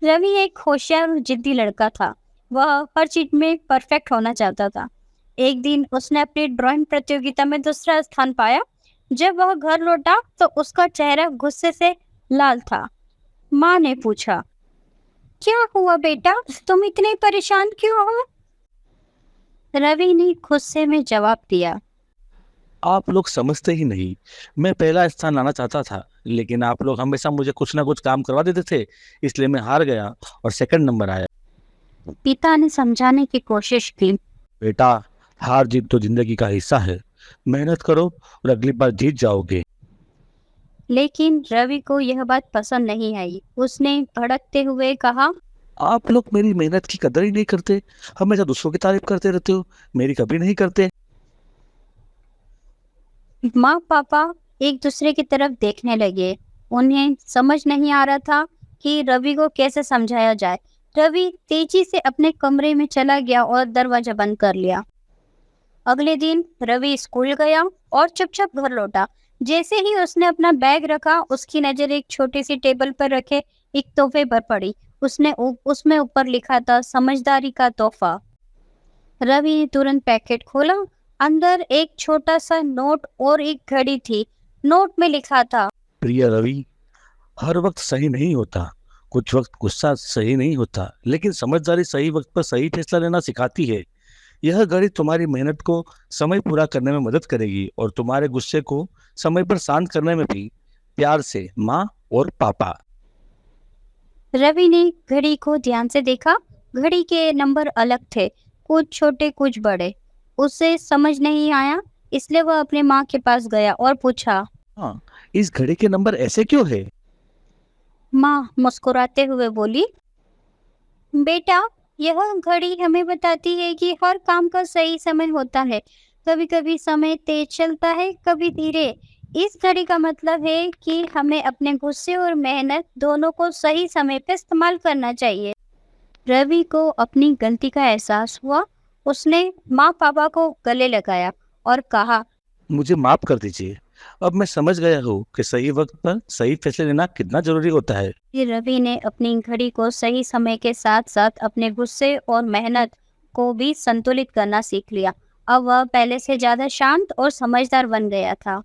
रवि एक होशियार और जिद्दी लड़का था। वह हर चीज में परफेक्ट होना चाहता था। एक दिन उसने अपनी ड्राइंग प्रतियोगिता में दूसरा स्थान पाया। जब वह घर लौटा तो उसका चेहरा गुस्से से लाल था। माँ ने पूछा, क्या हुआ बेटा, तुम इतने परेशान क्यों हो? रवि ने गुस्से में जवाब दिया, आप लोग समझते ही नहीं। मैं पहला स्थान लाना चाहता था, लेकिन आप लोग हमेशा मुझे कुछ ना कुछ काम करवा देते थे, इसलिए मैं हार गया और सेकंड नंबर आया। पिता ने समझाने की कोशिश की। बेटा, हार जीत तो जिंदगी का हिस्सा है। मेहनत करो और अगली बार जीत जाओगे। लेकिन रवि को यह बात पसंद नहीं आई। उसने भड़कते हुए कहा, आप लोग मेरी मेहनत की कदर ही नहीं करते, हमेशा दूसरों की तारीफ करते रहते हो, मेरी कभी नहीं करते। माँ पापा एक दूसरे की तरफ देखने लगे। उन्हें समझ नहीं आ रहा था कि रवि को कैसे समझाया जाए। रवि तेजी से अपने कमरे में चला गया और दरवाजा बंद कर लिया। अगले दिन रवि स्कूल गया और चुपचाप घर लौटा। जैसे ही उसने अपना बैग रखा, उसकी नजर एक छोटी सी टेबल पर रखे एक तोहफे पर पड़ी। उसमें ऊपर लिखा था, समझदारी का तोहफा। रवि ने तुरंत पैकेट खोला। अंदर एक छोटा सा नोट और एक घड़ी थी। नोट में लिखा था, प्रिय रवि, हर वक्त सही नहीं होता। कुछ वक्त गुस्सा सही नहीं होता, लेकिन समझदारी सही वक्त पर सही फैसला लेना सिखाती है। यह घड़ी तुम्हारी मेहनत को समय पूरा करने में मदद करेगी और तुम्हारे गुस्से को समय पर शांत करने में भी। प्यार से, माँ और पापा। रवि ने घड़ी को ध्यान से देखा। घड़ी के नंबर अलग थे, कुछ छोटे कुछ बड़े। उसे समझ नहीं आया, इसलिए वह अपने माँ के पास गया और पूछा। हाँ, इस घड़ी के नंबर ऐसे क्यों है? माँ मुस्कुराते हुए बोली, बेटा, यह घड़ी हमें बताती है कि हर काम का सही समय होता है। कभी कभी समय तेज चलता है, कभी धीरे। इस घड़ी का मतलब है कि हमें अपने गुस्से और मेहनत दोनों को सही समय पर इस्तेमाल करना चाहिए। रवि को अपनी गलती का एहसास हुआ। उसने माँ पापा को गले लगाया और कहा, मुझे माफ कर दीजिए। अब मैं समझ गया हूँ कि सही वक्त पर सही फैसले लेना कितना जरूरी होता है। फिर रवि ने अपनी घड़ी को सही समय के साथ साथ अपने गुस्से और मेहनत को भी संतुलित करना सीख लिया। अब वह पहले से ज्यादा शांत और समझदार बन गया था।